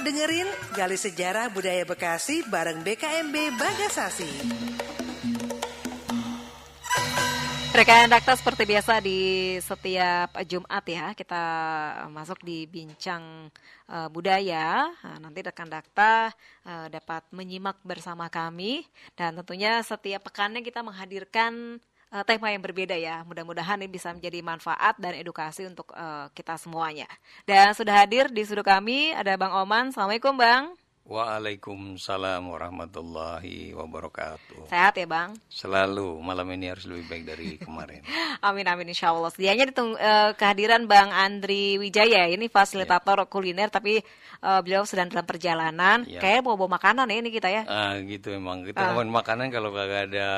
Dengerin Gali Sejarah Budaya Bekasi bareng BKMB Bagasasi. Rekan Dakta, seperti biasa di setiap Jumat ya, kita masuk di bincang budaya. Nanti rekan Dakta dapat menyimak bersama kami, dan tentunya setiap pekannya kita menghadirkan tema yang berbeda ya. Mudah-mudahan ini bisa menjadi manfaat dan edukasi untuk kita semuanya. Dan sudah hadir di studio kami ada Bang Oman. Assalamualaikum Bang. Waalaikumsalam warahmatullahi wabarakatuh. Sehat ya Bang? Selalu, malam ini harus lebih baik dari kemarin. Amin amin insya Allah. Sedianya kehadiran Bang Andri Wijaya, ini fasilitator kuliner, tapi beliau sedang dalam perjalanan. Kayaknya mau bawa makanan ya ini kita ya. Gitu emang, kita ngomongin makanan kalau kagak ada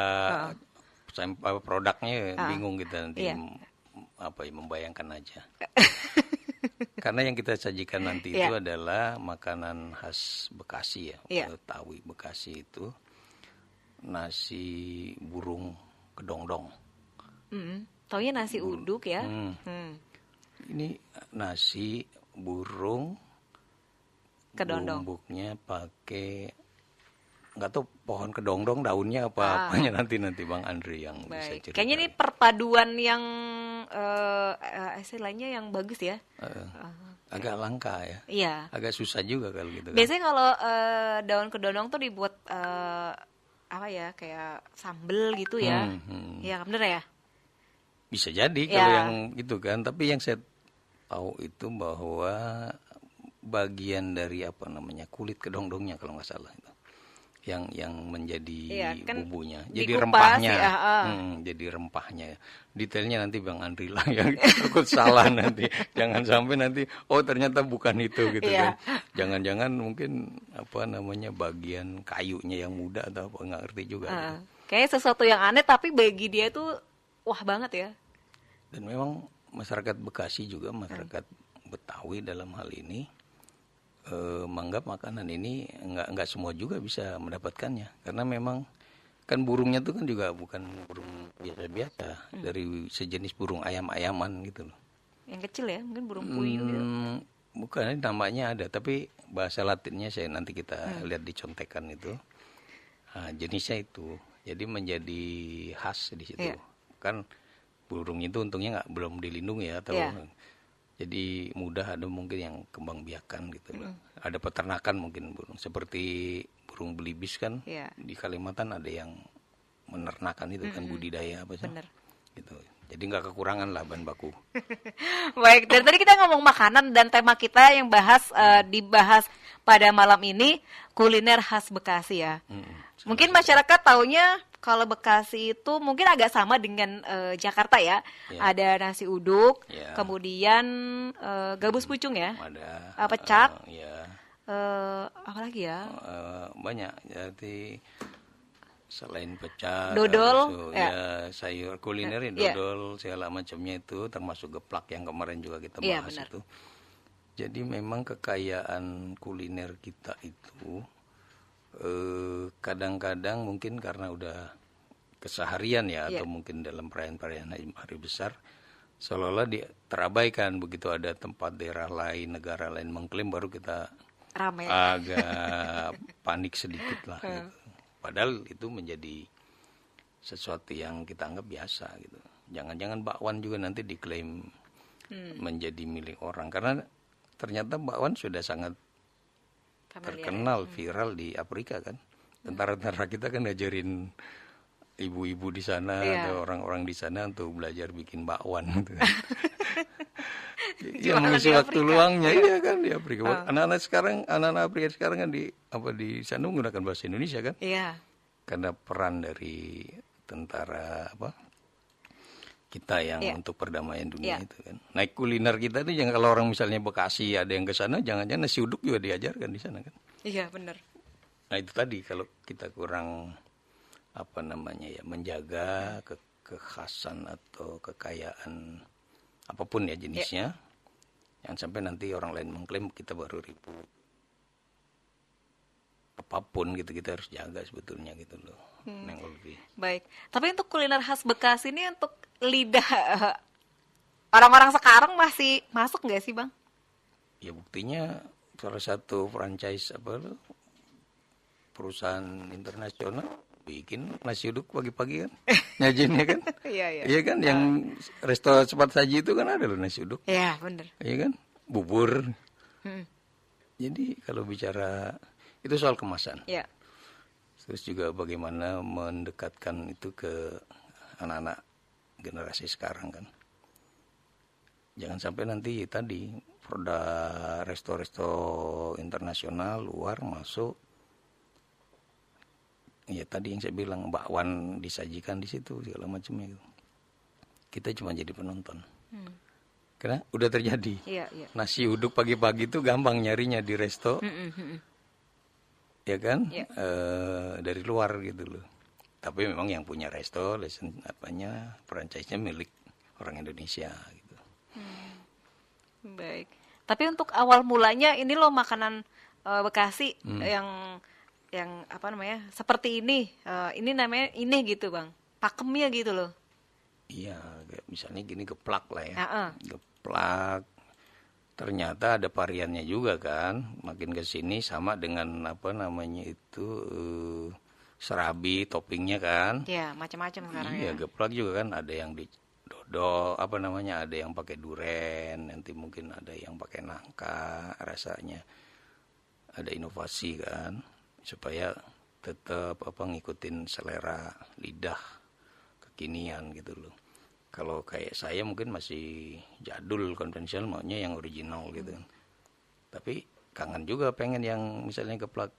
produknya bingung kita nanti membayangkan aja. Karena yang kita sajikan nanti itu adalah makanan khas Bekasi ya. Betawi Bekasi itu nasi burung kedongdong. Taunya nasi uduk ya. Ini nasi burung kedongdong. Bumbuknya pakai nggak tahu pohon kedongdong daunnya apanya nanti Bang Andri yang bisa cerita. Kayaknya ini perpaduan yang istilahnya yang bagus ya. Agak langka ya. Iya. Agak susah juga kalau gitu. Biasanya kalau daun kedondong tuh dibuat kayak sambel gitu ya. Iya, bener ya? Bisa jadi kalau yang gitu kan. Tapi yang saya tahu itu bahwa bagian dari kulit kedongdongnya kalau nggak salah itu. Yang menjadi bumbunya, jadi rempahnya, jadi rempahnya. Detailnya nanti Bang Andri lah yang takut salah nanti. Jangan sampai nanti, ternyata bukan itu gitu kan. Jangan-jangan mungkin bagian kayunya yang muda atau apa, nggak ngerti juga. Gitu. Kayaknya sesuatu yang aneh tapi bagi dia tuh wah banget ya. Dan memang masyarakat Bekasi juga masyarakat Betawi dalam hal ini. Menganggap makanan ini nggak semua juga bisa mendapatkannya, karena memang kan burungnya itu kan juga bukan burung biasa-biasa, dari sejenis burung ayam-ayaman gitu loh. Yang kecil ya, mungkin burung puyuh gitu. Bukan, ini namanya ada, tapi bahasa Latinnya nanti kita lihat di contekan itu. Jenisnya itu, jadi menjadi khas di situ. Kan burung itu untungnya belum dilindungi ya, atau jadi mudah ada mungkin yang kembang biakan gitu loh. Ada peternakan mungkin burung seperti burung belibis kan di Kalimantan ada yang menernakan itu kan budidaya apa sih? Gitu. Jadi nggak kekurangan lah bahan baku. Baik, dari tadi kita ngomong makanan dan tema kita yang dibahas pada malam ini kuliner khas Bekasi ya. Mungkin masyarakat taunya kalau Bekasi itu mungkin agak sama dengan Jakarta ya. Ada nasi uduk, kemudian gabus pucung ya. Ada pecak. Apa lagi ya? Banyak. Jadi selain pecak, dodol, sayur kuliner dodol segala macamnya itu, termasuk geplak yang kemarin juga kita bahas itu. Jadi memang kekayaan kuliner kita itu kadang-kadang mungkin karena udah keseharian atau mungkin dalam perayaan-perayaan hari besar seolah-olah terabaikan. Begitu ada tempat daerah lain, negara lain mengklaim, baru kita ramai, agak panik sedikit lah gitu. Padahal itu menjadi sesuatu yang kita anggap biasa gitu. Jangan-jangan bakwan juga nanti diklaim menjadi milik orang, karena ternyata bakwan sudah sangat terkenal, viral di Afrika kan. Tentara-tentara kita kan ngajarin ibu-ibu di sana atau orang-orang di sana untuk belajar bikin bakwan gitu. Ya mengisi waktu luangnya kan di Afrika. Anak-anak Afrika sekarang kan di sana menggunakan bahasa Indonesia kan? Karena peran dari tentara kita yang untuk perdamaian dunia itu kan. Naik kuliner kita itu jangan, kalau orang misalnya Bekasi ada yang ke sana, jangan-jangan nasi uduk juga diajarkan di sana kan. Iya, benar. Nah, itu tadi kalau kita kurang menjaga kekhasan atau kekayaan apapun ya jenisnya. Jangan sampai nanti orang lain mengklaim kita baru ribut. Apapun gitu kita harus jaga sebetulnya gitu loh. Baik. Tapi untuk kuliner khas Bekasi ini untuk lidah orang-orang sekarang masih masuk nggak sih Bang? Ya buktinya salah satu franchise perusahaan internasional bikin nasi uduk pagi-pagi kan, nyajinnya kan. Iya. Iya kan, yang resto cepat saji itu kan ada loh nasi uduk. Iya, bener. Iya kan, bubur. Hmm. Jadi kalau bicara itu soal kemasan. Iya. Terus juga bagaimana mendekatkan itu ke anak-anak generasi sekarang kan. Jangan sampai nanti tadi produk resto-resto internasional luar masuk. Ya tadi yang saya bilang, bakwan disajikan di situ segala macamnya. Kita cuma jadi penonton. Karena udah terjadi. Iya. Nasi uduk pagi-pagi itu gampang nyarinya di resto. Ya kan? Iya. Dari luar gitu loh. Tapi memang yang punya resto, franchise-nya milik orang Indonesia gitu. Baik. Tapi untuk awal mulanya ini loh makanan Bekasi yang apa namanya? Seperti ini. Ini namanya ini gitu, Bang. Pakemnya gitu loh. Iya, kayak misalnya gini, geplak lah ya. Heeh. Geplak. Ternyata ada variannya juga kan. Makin ke sini sama dengan serabi toppingnya kan. Ya, macam-macam sekarang Iya, ya. geplak juga kan ada yang di dodol, ada yang pakai duren, nanti mungkin ada yang pakai nangka, rasanya ada inovasi kan supaya tetap ngikutin selera lidah kekinian gitu loh. Kalau kayak saya mungkin masih jadul konvensional, maunya yang original gitu kan. Tapi kangen juga pengen yang misalnya geplak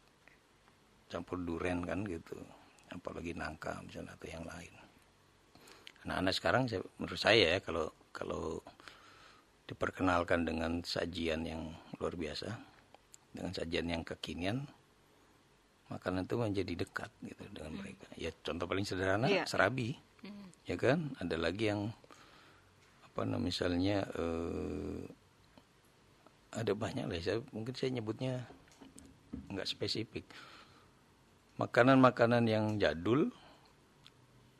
campur duren kan gitu. Apalagi nangka misalnya atau yang lain. Anak-anak sekarang menurut saya ya kalau diperkenalkan dengan sajian yang luar biasa, dengan sajian yang kekinian, makanan itu menjadi dekat gitu dengan mereka. Ya contoh paling sederhana serabi. Ya kan, ada lagi yang misalnya ada banyak lah, mungkin saya nyebutnya nggak spesifik. Makanan-makanan yang jadul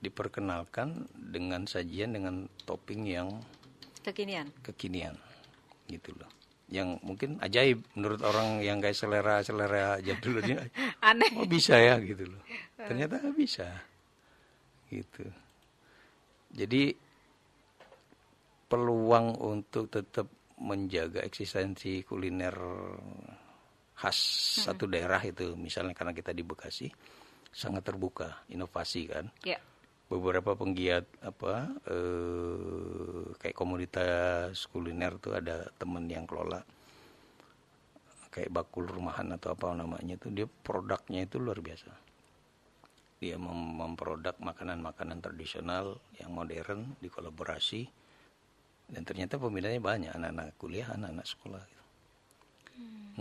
diperkenalkan dengan sajian dengan topping yang kekinian gitu loh. Yang mungkin ajaib menurut orang yang kayak selera jadul ini. Aneh. Oh bisa ya gitu loh. Ternyata bisa. Gitu. Jadi peluang untuk tetap menjaga eksistensi kuliner khas satu daerah itu, misalnya karena kita di Bekasi sangat terbuka, inovasi kan. Ya. Beberapa penggiat kayak komunitas kuliner tuh ada teman yang kelola kayak bakul rumahan atau apa namanya itu, dia produknya itu luar biasa. Dia memproduk makanan-makanan tradisional yang modern dikolaborasi, dan ternyata peminatnya banyak, anak-anak kuliah, anak-anak sekolah gitu.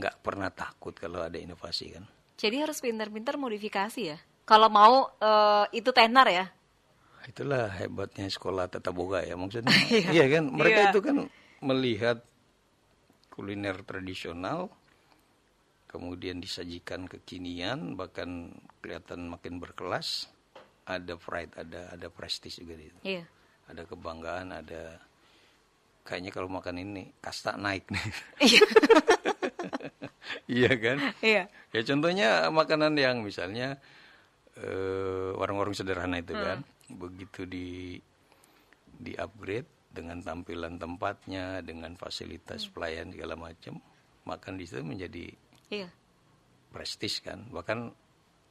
Nggak pernah takut kalau ada inovasi kan. Jadi harus pintar-pintar modifikasi ya. Kalau mau itu tenar ya. Itulah hebatnya sekolah tata boga ya maksudnya. Iya kan, mereka itu kan melihat kuliner tradisional kemudian disajikan kekinian, bahkan kelihatan makin berkelas, ada pride, ada prestis juga di itu. Iya. Ada kebanggaan, ada kayaknya kalau makan ini kasta naik nih. Iya. Iya kan? Iya. Ya contohnya makanan yang misalnya warung-warung sederhana itu kan, begitu di upgrade dengan tampilan tempatnya, dengan fasilitas pelayan segala macam, makan di situ menjadi prestis kan, bahkan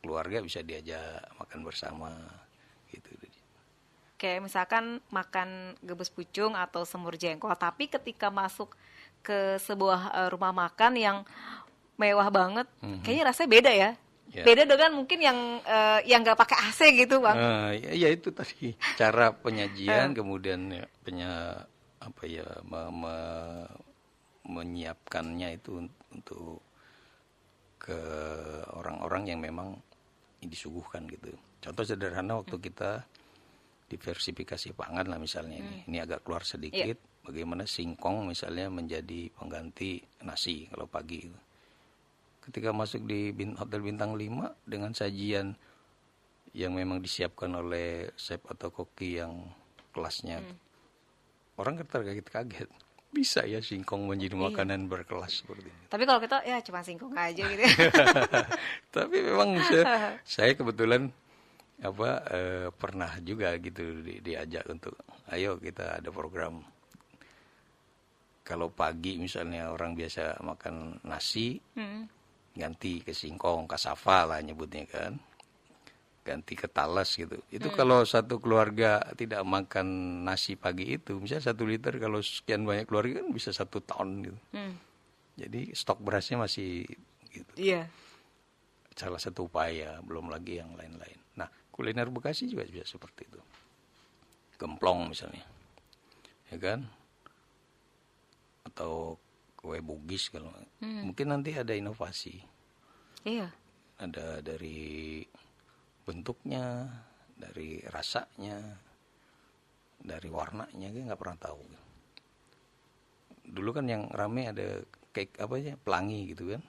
keluarga bisa diajak makan bersama gitu. Kayak misalkan makan gabus pucung atau semur jengkol, tapi ketika masuk ke sebuah rumah makan yang mewah banget, kayaknya rasanya beda ya. Beda dengan mungkin yang nggak pakai AC gitu, Bang. Ya itu tadi cara penyajian, kemudian menyiapkannya itu untuk ke orang-orang yang memang disuguhkan gitu. Contoh sederhana waktu kita diversifikasi pangan lah misalnya ini agak keluar sedikit, bagaimana singkong misalnya menjadi pengganti nasi kalau pagi gitu. Ketika masuk di Hotel Bintang 5 dengan sajian yang memang disiapkan oleh chef atau koki yang kelasnya, orang terkaget-kaget. bisa ya singkong menjadi makanan berkelas seperti ini. Tapi kalau kita ya cuma singkong aja gitu. Tapi memang saya kebetulan pernah juga gitu diajak untuk ayo kita ada program. Kalau pagi misalnya orang biasa makan nasi, ganti ke singkong, kasava lah nyebutnya kan. Ganti ke talas gitu. Itu kalau satu keluarga tidak makan nasi pagi itu, misalnya 1 liter, kalau sekian banyak keluarga kan bisa 1 ton gitu. Jadi stok berasnya masih gitu. Iya. Salah satu upaya, belum lagi yang lain-lain. Nah, kuliner Bekasi juga bisa seperti itu. Gemplong misalnya, ya kan? Atau kue Bugis kalau mungkin nanti ada inovasi. Iya. Ada dari bentuknya, dari rasanya, dari warnanya, kita nggak pernah tahu. Dulu kan yang rame ada cake apa aja, pelangi gitu kan?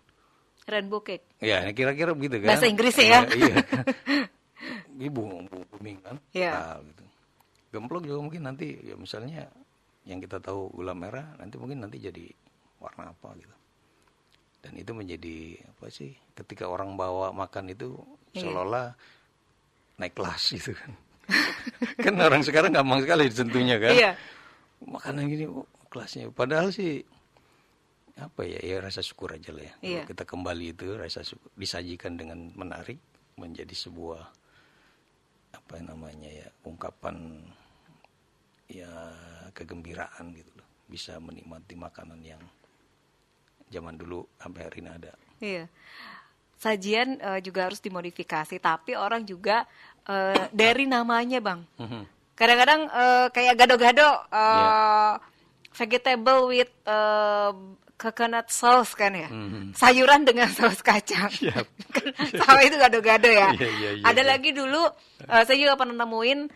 Rainbow cake. Ya, kira-kira begitu kan? Bahasa Inggris ya? Iya. Ibu booming kan? Iya. Nah, gitu. Gemplok juga mungkin nanti, ya misalnya yang kita tahu gula merah, nanti mungkin nanti jadi warna apa gitu. Dan itu menjadi apa sih? Ketika orang bawa makan itu seolah-olah naik kelas gitu kan. Kan orang sekarang gampang sekali disentuhnya kan. Iya. Makanan gini kelasnya. Padahal sih apa ya rasa syukur aja lah ya. Iya. Kalau kita kembali itu rasa syukur disajikan dengan menarik menjadi sebuah apa namanya ya ungkapan ya kegembiraan gitu loh. Bisa menikmati makanan yang zaman dulu sampai hari ini ada. Iya. Sajian juga harus dimodifikasi, tapi orang juga dari namanya, Bang. Kadang-kadang kayak gado-gado vegetable with coconut sauce kan ya. Sayuran dengan saus kacang. Sama itu gado-gado ya. Ada lagi dulu saya juga pernah nemuin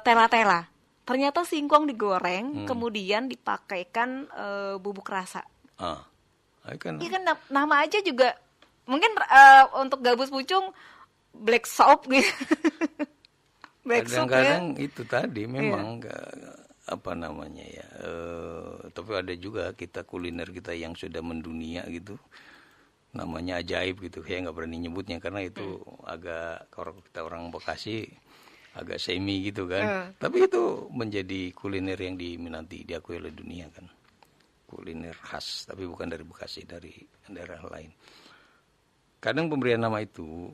tela-tela. Ternyata singkong digoreng, kemudian dipakaikan bubuk rasa. Iya kan nama aja juga mungkin untuk gabus pucung black soup gitu. Kadang-kadang itu tadi memang apa namanya ya. Tapi ada juga kita kuliner kita yang sudah mendunia gitu. Namanya ajaib gitu. Saya nggak berani nyebutnya karena itu agak kalau kita orang Bekasi agak semi gitu kan. Tapi itu menjadi kuliner yang diminati, diakui oleh dunia kan. Kuliner khas, tapi bukan dari Bekasi, dari daerah lain. Kadang pemberian nama itu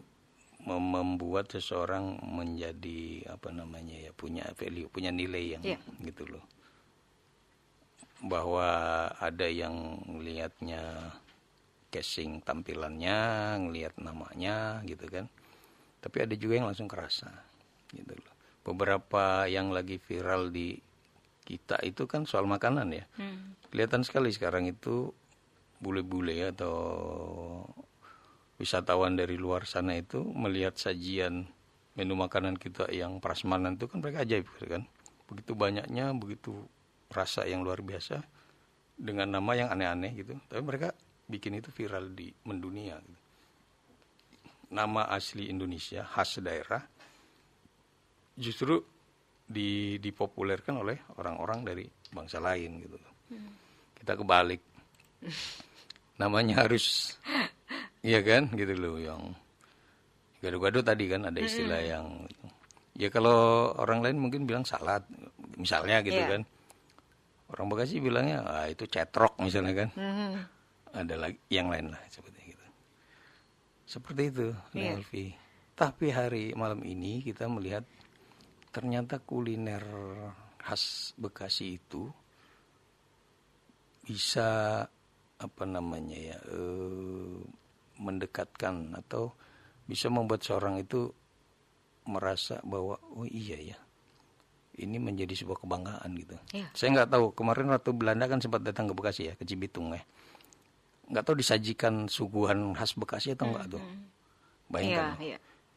membuat seseorang menjadi apa namanya ya punya value, punya nilai yang gitu loh. Bahwa ada yang melihatnya casing tampilannya, ngelihat namanya gitu kan. Tapi ada juga yang langsung kerasa gitu loh. Beberapa yang lagi viral di kita itu kan soal makanan ya. Kelihatan sekali sekarang itu bule-bule atau wisatawan dari luar sana itu melihat sajian menu makanan kita yang prasmanan itu kan mereka ajaib kan. Begitu banyaknya, begitu rasa yang luar biasa dengan nama yang aneh-aneh gitu. Tapi mereka bikin itu viral di mendunia gitu. Nama asli Indonesia, khas daerah justru dipopulerkan oleh orang-orang dari bangsa lain gitu. Kita kebalik. Namanya harus iya kan gitu loh yang gado-gado tadi kan ada istilah yang ya kalau orang lain mungkin bilang salad misalnya gitu kan. Orang Bekasi bilangnya itu cetrok misalnya kan. Ada lagi yang lain lah seperti itu. Seperti itu, Nelvi. Tapi hari malam ini kita melihat ternyata kuliner khas Bekasi itu bisa apa namanya ya mendekatkan atau bisa membuat seorang itu merasa bahwa oh iya ya ini menjadi sebuah kebanggaan gitu. Saya nggak tahu kemarin Ratu Belanda kan sempat datang ke Bekasi ya ke Cibitung ya. Nggak tahu disajikan suguhan khas Bekasi atau enggak tuh. Bayangkan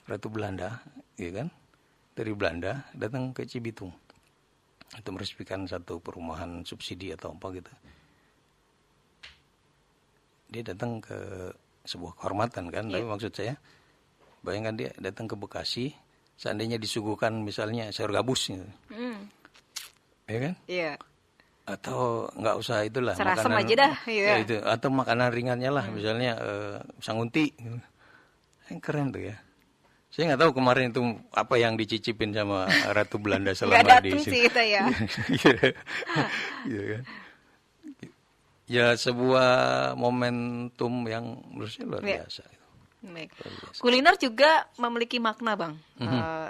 Ratu Belanda ya kan dari Belanda datang ke Cibitung untuk meresmikan satu perumahan subsidi atau apa gitu. Dia datang ke sebuah kehormatan kan, tapi maksud saya bayangkan dia datang ke Bekasi, seandainya disuguhkan misalnya sayur gabus gitu. Ya kan? Iya. Atau nggak usah itulah Serasem makanan aja dah, iya. ya itu, atau makanan ringannya lah, misalnya pisang unti gitu. Keren tuh ya. Saya nggak tahu kemarin itu apa yang dicicipin sama Ratu Belanda Nggak selama di dateng sini. sih kita ya. Iya. Iya kan. Ya sebuah momentum yang menurut saya luar Iya. biasa. Baik. Luar biasa. Kuliner juga memiliki makna, Bang.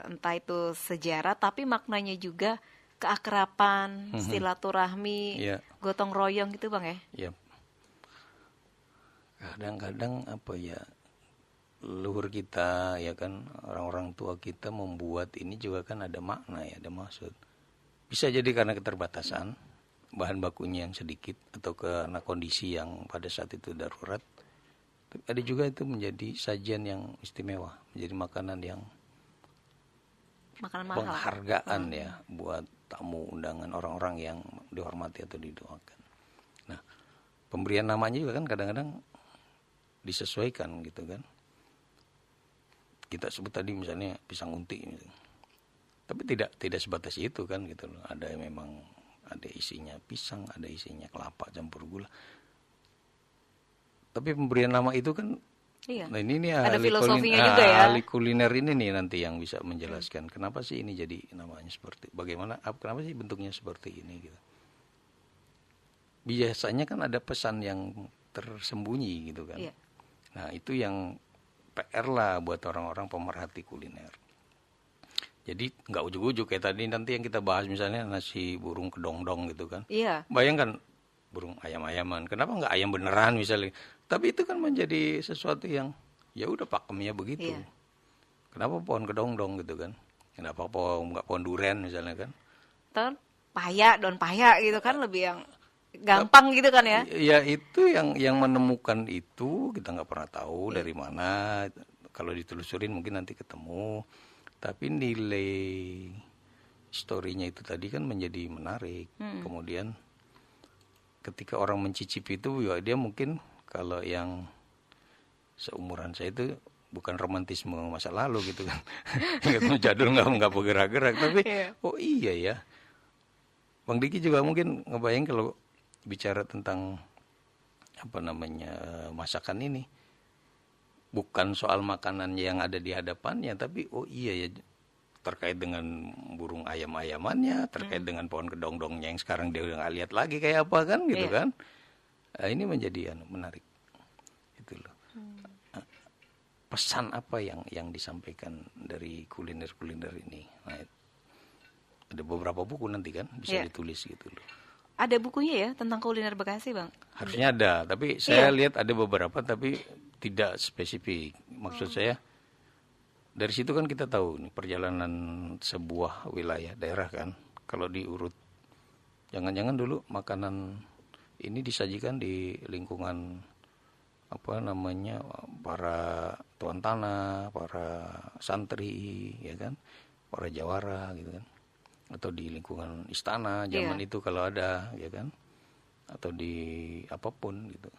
Entah itu sejarah, tapi maknanya juga keakraban, silaturahmi, Iya. gotong royong gitu, Bang ya. Ya. Kadang-kadang apa ya, leluhur kita ya kan, orang-orang tua kita membuat ini juga kan ada makna ya, ada maksud. Bisa jadi karena keterbatasan bahan bakunya yang sedikit atau karena kondisi yang pada saat itu darurat. Tapi ada juga itu menjadi sajian yang istimewa, menjadi makanan yang Makanan mahal. penghargaan ya buat tamu undangan orang-orang yang dihormati atau didoakan. Nah, pemberian namanya juga kan kadang-kadang disesuaikan gitu kan. Kita sebut tadi misalnya pisang unti gitu. Tapi tidak sebatas itu kan gitu loh. Ada yang memang ada isinya pisang, ada isinya kelapa campur gula. Tapi pemberian nama itu kan, Iya. nah ini Ada filosofinya juga ya. ahli kuliner ini nih nanti yang bisa menjelaskan kenapa sih ini jadi namanya seperti, bagaimana, kenapa sih bentuknya seperti ini gitu. Biasanya kan ada pesan yang tersembunyi gitu kan. Iya. Nah itu yang PR lah buat orang-orang pemerhati kuliner. Jadi nggak ujuk-ujuk kayak tadi nanti yang kita bahas misalnya nasi burung kedongdong gitu kan. Iya. Bayangkan burung ayam-ayaman, kenapa nggak ayam beneran misalnya? Tapi itu kan menjadi sesuatu yang ya udah pakemnya begitu. Iya. Kenapa pohon kedongdong gitu kan? Kenapa nggak pohon duren misalnya kan? Terus daun paya gitu kan lebih yang gampang gitu kan ya. Ya itu yang menemukan itu kita nggak pernah tahu dari mana. Kalau ditelusurin mungkin nanti ketemu. Tapi nilai historinya itu tadi kan menjadi menarik. Kemudian ketika orang mencicipi itu ya dia mungkin kalau yang seumuran saya itu bukan romantisme masa lalu gitu kan. Ingat jadul nggak bergerak-gerak. Tapi oh iya ya. Bang Diki juga mungkin ngebayang kalau bicara tentang apa namanya masakan ini, bukan soal makanan yang ada di hadapannya, tapi oh iya ya terkait dengan burung ayam-ayamannya, terkait dengan pohon kedongdongnya yang sekarang dia udah nggak lihat lagi kayak apa kan gitu kan. Nah, ini menjadi menarik itu loh. Pesan apa yang disampaikan dari kuliner-kuliner ini. Nah, ada beberapa buku nanti kan bisa ditulis gitu loh. Ada bukunya ya tentang kuliner Bekasi, Bang? Harusnya ada, tapi saya lihat ada beberapa tapi tidak spesifik. Maksud saya dari situ kan kita tahu nih perjalanan sebuah wilayah daerah kan. Kalau diurut, jangan-jangan dulu makanan ini disajikan di lingkungan apa namanya para tuan tanah, para santri, ya kan, para jawara gitu kan. Atau di lingkungan istana zaman itu kalau ada ya kan, atau di apapun gitu.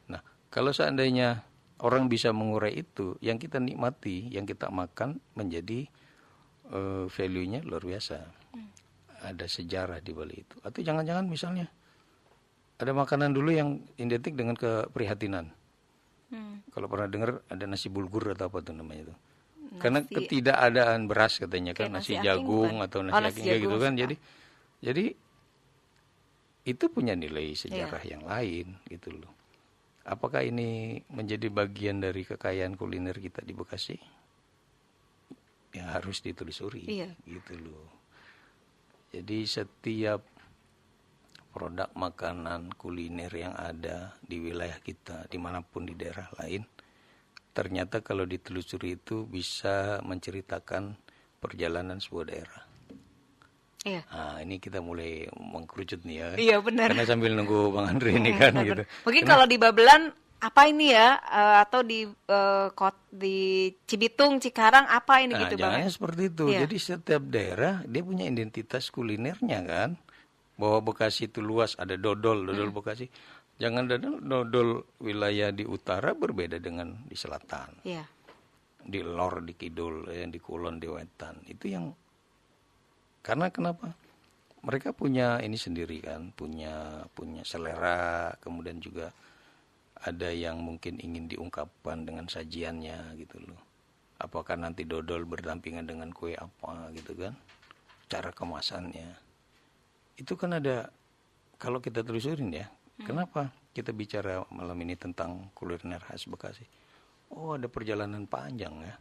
Nah kalau seandainya orang bisa mengurai itu, yang kita nikmati, yang kita makan menjadi value-nya luar biasa. Ada sejarah di balik itu. Atau jangan-jangan misalnya ada makanan dulu yang identik dengan keprihatinan. Kalau pernah dengar ada nasi bulgur atau apa tuh namanya itu. Karena ketidakadaan beras katanya kan, nasi jagung atau nasi aking kayak gitu kan. Jadi itu punya nilai sejarah yang lain gitu loh. Apakah ini menjadi bagian dari kekayaan kuliner kita di Bekasi? Ya harus ditelusuri gitu loh. Jadi setiap produk makanan kuliner yang ada di wilayah kita, dimanapun di daerah lain, ternyata kalau ditelusuri itu bisa menceritakan perjalanan sebuah daerah. Iya. Nah, ini kita mulai mengkerucut nih ya. Iya benar. Karena sambil nunggu Bang Andre ini kan gitu. Mungkin kalau di Babelan apa ini ya, atau di Cibitung, Cikarang apa ini gitu Bang? Jangan seperti itu. Jadi setiap daerah dia punya identitas kulinernya kan. Bahwa Bekasi itu luas, ada dodol Bekasi. Jangan dodol wilayah di utara berbeda dengan di selatan. Iya. Di lor, di kidul, di kulon, di wetan. Itu yang karena kenapa? mereka punya ini sendiri kan, punya selera, kemudian juga ada yang mungkin ingin diungkapkan dengan sajiannya gitu loh. Apakah nanti dodol berdampingan dengan kue apa gitu kan, cara kemasannya. Itu kan ada, kalau kita telusurin ya, kenapa kita bicara malam ini tentang kuliner khas Bekasi? Oh, ada perjalanan panjang ya.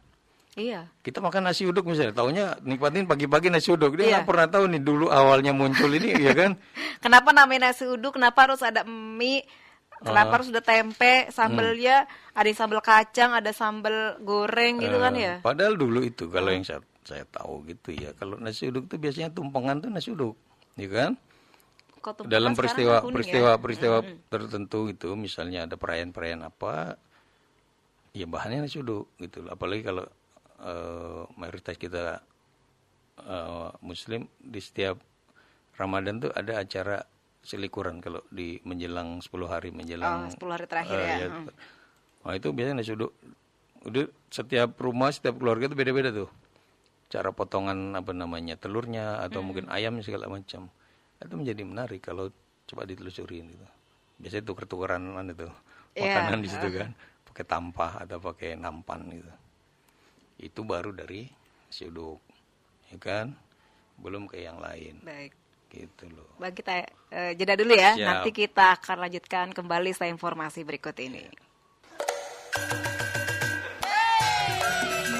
Iya. Kita makan nasi uduk misalnya, taunya nikmatin pagi-pagi nasi uduk. Dia Iya. nggak pernah tahu nih dulu awalnya muncul ini, ya kan? Kenapa namanya nasi uduk? Kenapa harus ada mie? Kenapa harus ada tempe? Sambelnya ada yang sambal kacang, ada sambal goreng gitu kan ya? Padahal dulu itu kalau yang saya tahu gitu ya, kalau nasi uduk itu biasanya tumpengan tuh nasi uduk, ya kan? Kok tumpengan Dalam sekarang kuning ya? peristiwa tertentu itu, misalnya ada perayaan-perayaan apa, ya bahannya nasi uduk gitu loh. Apalagi kalau mayoritas kita Muslim, di setiap Ramadan tuh ada acara selikuran kalau di menjelang 10 hari menjelang 10 hari terakhir ya. Nah, itu biasanya nasi uduk. Udah setiap rumah, setiap keluarga itu beda-beda tuh. Cara potongan apa namanya, telurnya atau mungkin ayam segala macam. Itu menjadi menarik kalau coba ditelusurin gitu. Biasanya tuker-tukeran itu makanan di situ kan, pakai tampah atau pakai nampan gitu. Itu baru dari nasi uduk, ya kan? Belum ke yang lain. Baik. Gitu loh. Bang, kita jeda dulu ya. Siap. Nanti kita akan lanjutkan kembali setelah informasi berikut ini.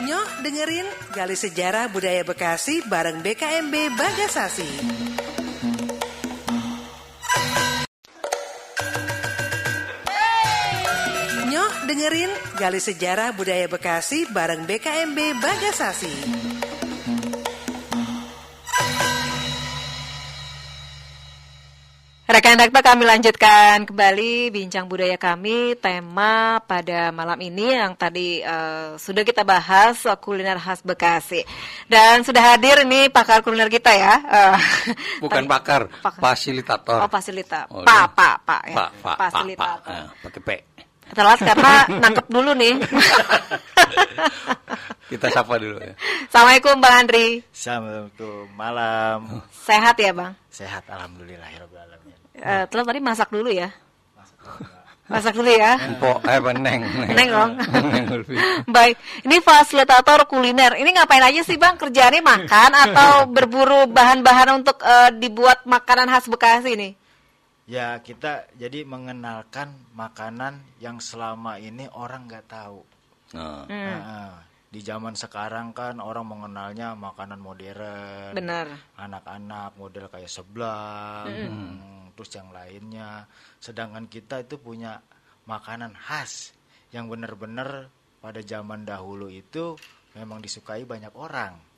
Nyoh dengerin Gali Sejarah Budaya Bekasi bareng BKMB Bagasasi. Nyoh dengerin Gali Sejarah Budaya Bekasi bareng BKMB Bagasasi. Rekan Dakta, kami lanjutkan kembali bincang budaya kami. Tema pada malam ini yang tadi sudah kita bahas, kuliner khas Bekasi. Dan sudah hadir ini pakar kuliner kita ya. Bukan pakar, fasilitator. Oh, fasilitator. Oh, Pak ya. Pak. Fasilitator. Pakai P. Telat karena nangkep dulu nih. Kita sapa dulu ya. Assalamualaikum Bang Andri. Assalamualaikum, malam. Sehat ya Bang? Sehat, alhamdulillahirobbilalamin. Telat tadi masak dulu ya. Masak dulu ya. Empok, Neng. Neng dong. Neng Ulfi. Baik, ini fasilitator kuliner. Ini ngapain aja sih Bang? Kerjaannya makan atau berburu bahan-bahan untuk dibuat makanan khas Bekasi nih? Ya, kita jadi mengenalkan makanan yang selama ini orang nggak tahu. Nah, Nah, di zaman sekarang kan orang mengenalnya makanan modern. Benar. Anak-anak model kayak seblak, terus yang lainnya. Sedangkan kita itu punya makanan khas yang benar-benar pada zaman dahulu itu memang disukai banyak orang.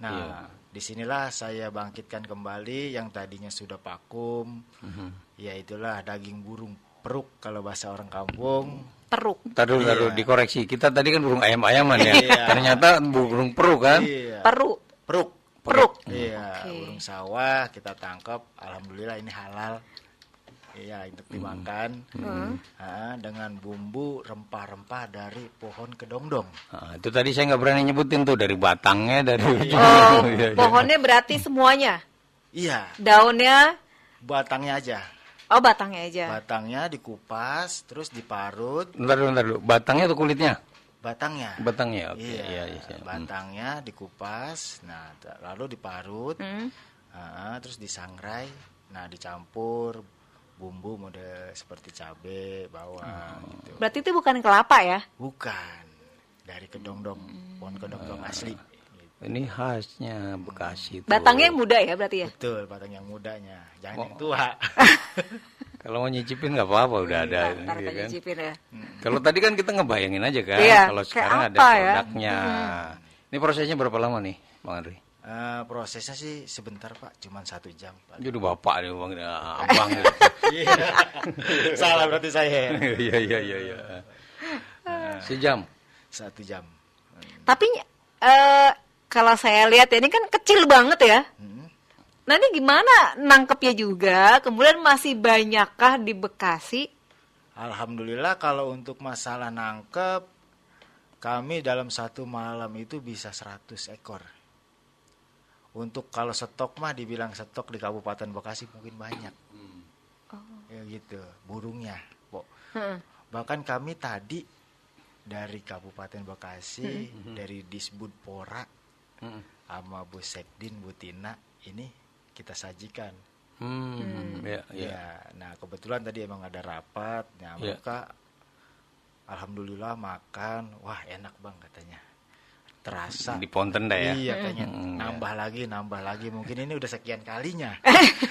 Nah, disinilah saya bangkitkan kembali yang tadinya sudah vakum, yaitulah daging burung peruk kalau bahasa orang kampung. Peruk. taruh dikoreksi. Kita tadi kan burung ayam-ayaman ya. Ternyata burung peruk kan. Iya. Peruk. Peruk. Iya, burung sawah kita tangkap. Alhamdulillah ini halal. Iya, untuk dimakan. Dengan bumbu rempah-rempah dari pohon kedongdong. Nah, itu tadi saya nggak berani nyebutin tuh, dari batangnya, dari Oh, Iya. pohonnya berarti semuanya. Iya, Daunnya, batangnya aja. oh batangnya aja. Batangnya dikupas, terus diparut. Bentar dulu. Batangnya atau kulitnya? Batangnya. Batangnya, oke. Iya, Iya. batangnya dikupas, nah lalu diparut, terus disangrai, nah dicampur bumbu model seperti cabai, bawang gitu. Berarti itu bukan kelapa ya? Bukan dari kedongdong, pohon kedongdong asli. Gitu. Ini khasnya Bekasi tuh. Batangnya yang muda ya berarti ya? Betul, batang yang mudanya, jangan yang tua. Kalau mau nyicipin nggak apa-apa, udah ada. Ntar Iya kita kan? nyicipin ya. Kalau tadi kan kita ngebayangin aja kan, Iya, kalau kayak sekarang ada apa ya? produknya. Ini prosesnya berapa lama nih, Bang Andri? Prosesnya sih sebentar Pak, cuma 1 jam. Pak. Jadi bapak nih, Bang, abang gitu. Iya. Salah berarti saya. Iya. Sejam. 1 jam. Tapi kalau saya lihat ya ini kan kecil banget ya. Nah ini gimana nangkepnya juga? Kemudian masih banyakkah di Bekasi? Alhamdulillah kalau untuk masalah nangkep, kami dalam 1 malam itu bisa 100 ekor. Untuk kalau stok mah dibilang stok di Kabupaten Bekasi mungkin banyak. Ya gitu, burungnya. Bahkan kami tadi dari Kabupaten Bekasi, dari Disbudpora, sama Bu Sekdin, Bu Tina, ini kita sajikan. Ya, nah kebetulan tadi emang ada rapat, nah mereka alhamdulillah makan, wah enak bang katanya, terasa di Ponten dah ya. Iya kayaknya nambah lagi, mungkin ini udah sekian kalinya.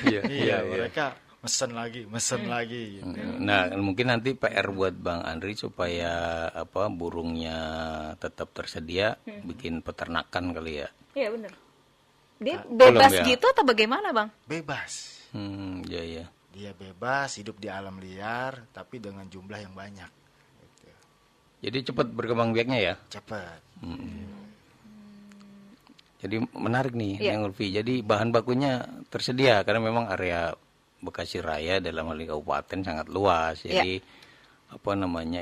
Mereka mesen lagi gitu. Nah, mungkin nanti PR buat Bang Andri supaya burungnya tetap tersedia, bikin peternakan kali ya. Iya benar. Dia bebas ya? gitu atau bagaimana bang? Bebas. Iya. Dia bebas hidup di alam liar, tapi dengan jumlah yang banyak. Gitu. Jadi cepat berkembang biaknya ya. Cepat. Jadi menarik nih, Neng Ulfi. Jadi bahan bakunya tersedia karena memang area Bekasi Raya dalam hal ini kabupaten sangat luas. Jadi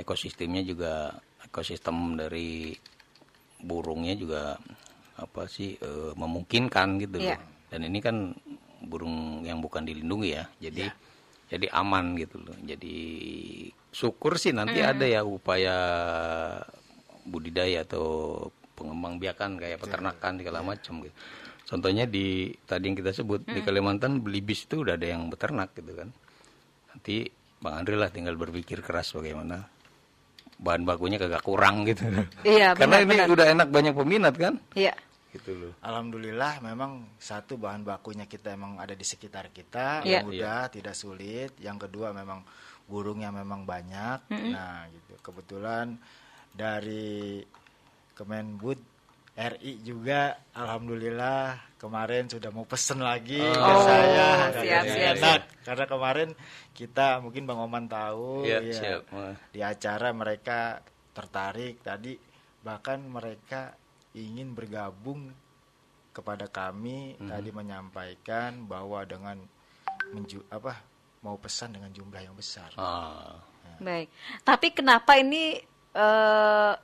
ekosistemnya juga, ekosistem dari burungnya juga memungkinkan gitu loh. Dan ini kan burung yang bukan dilindungi ya. Jadi aman gitu loh. Jadi syukur sih nanti ada ya upaya budidaya atau pengembangbiakan kayak peternakan segala macam gitu. Contohnya tadi yang kita sebut di Kalimantan Belibis itu udah ada yang beternak gitu kan. Nanti Bang Andri lah tinggal berpikir keras bagaimana bahan bakunya kagak kurang gitu. Iya, karena ini udah enak, banyak peminat kan. Iya. Gitu loh. Alhamdulillah memang satu bahan bakunya kita emang ada di sekitar kita, yang mudah, tidak sulit. Yang kedua memang burungnya memang banyak. Nah gitu. Kebetulan dari Kemenbud RI juga alhamdulillah kemarin sudah mau pesen lagi ke saya. Siap. Karena kemarin kita mungkin Bang Oman tahu siap. Di acara mereka tertarik tadi, bahkan mereka ingin bergabung kepada kami, tadi menyampaikan bahwa dengan mau pesan dengan jumlah yang besar. Baik. Tapi kenapa ini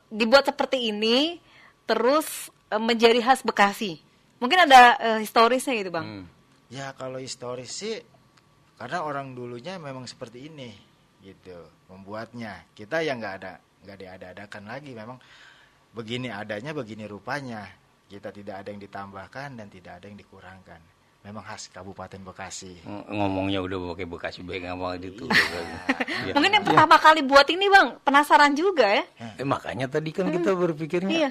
dibuat seperti ini terus menjadi khas Bekasi? Mungkin ada historisnya gitu bang. Ya kalau historis sih karena orang dulunya memang seperti ini gitu membuatnya. Kita yang nggak diada-adakan lagi, memang begini adanya, begini rupanya. Kita tidak ada yang ditambahkan dan tidak ada yang dikurangkan. Memang khas Kabupaten Bekasi. Ngomongnya udah pakai Bekasi baik ngomong itu. Mungkin yang pertama kali buat ini bang, penasaran juga ya. Makanya tadi kan kita berpikirnya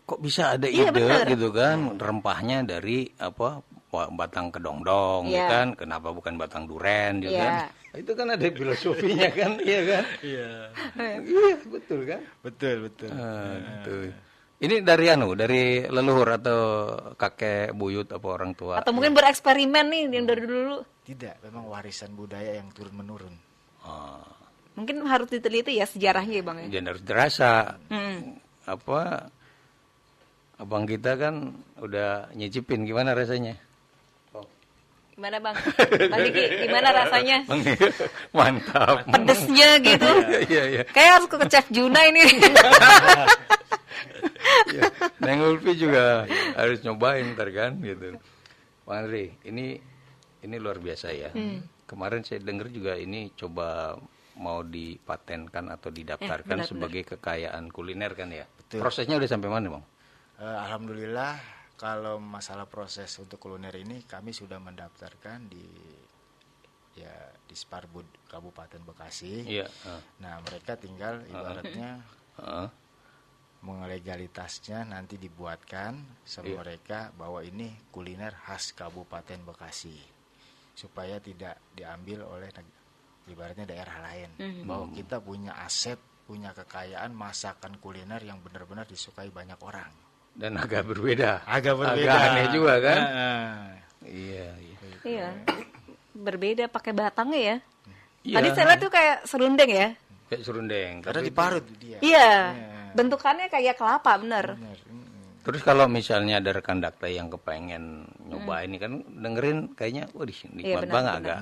kok bisa ada ide gitu kan, rempahnya dari batang kedongdong ya kan, kenapa bukan batang duren gitu kan. Itu kan ada filosofinya kan, iya kan? Iya, betul kan? Betul. Betul. Ini dari leluhur atau kakek buyut apa orang tua? Atau mungkin bereksperimen nih yang dari dulu? Tidak, memang warisan budaya yang turun menurun. Mungkin harus diteliti ya sejarahnya ya bang ya. Dan harus dirasa. Abang kita kan udah nyicipin gimana rasanya? Gimana bang? Tadi gimana rasanya? Mantap. Pedesnya gitu. Iya. Kayak harus ke Chef Juna ini. Neng Ulfi juga harus nyobain ntar kan gitu. Bang Andri, ini luar biasa ya. Kemarin saya dengar juga ini coba mau dipatenkan atau didaftarkan sebagai kekayaan kuliner kan ya. Betul. Prosesnya udah sampai mana bang? Alhamdulillah kalau masalah proses untuk kuliner ini kami sudah mendaftarkan di Sparbud Kabupaten Bekasi. Iya. Nah mereka tinggal ibaratnya legalitasnya nanti dibuatkan sama mereka bahwa ini kuliner khas Kabupaten Bekasi supaya tidak diambil oleh ibaratnya daerah lain. Bahwa kita punya aset, punya kekayaan masakan kuliner yang benar-benar disukai banyak orang. Dan agak berbeda. Agak aneh juga kan? Iya. Berbeda pakai batangnya ya. Iya. Tadi saya lihat tuh kayak serundeng ya. Kayak serundeng. Karena diparut dia. Iya. Bentukannya kayak kelapa bener. Terus kalau misalnya ada rekan dakta yang kepengen nyoba ini kan dengerin kayaknya, nikmat banget agak.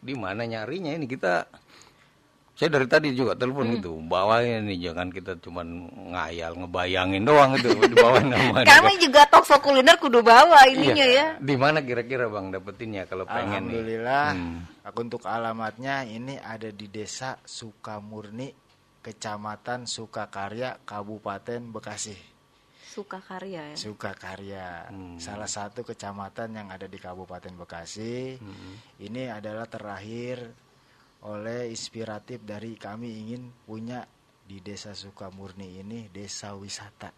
Di mana nyarinya ini kita Saya dari tadi juga telepon gitu, bawain nih, jangan kita cuman ngayal, ngebayangin doang itu, dibawain nama. Kami juga Tokso Kuliner kudu bawa ininya ya. Di mana kira-kira Bang dapetinnya kalau pengen nih? Alhamdulillah, untuk alamatnya ini ada di Desa Sukamurni, Kecamatan Sukakarya, Kabupaten Bekasi. Sukakarya ya. Sukakarya, salah satu kecamatan yang ada di Kabupaten Bekasi. Ini adalah terakhir oleh inspiratif dari kami ingin punya di Desa Sukamurni ini desa wisata.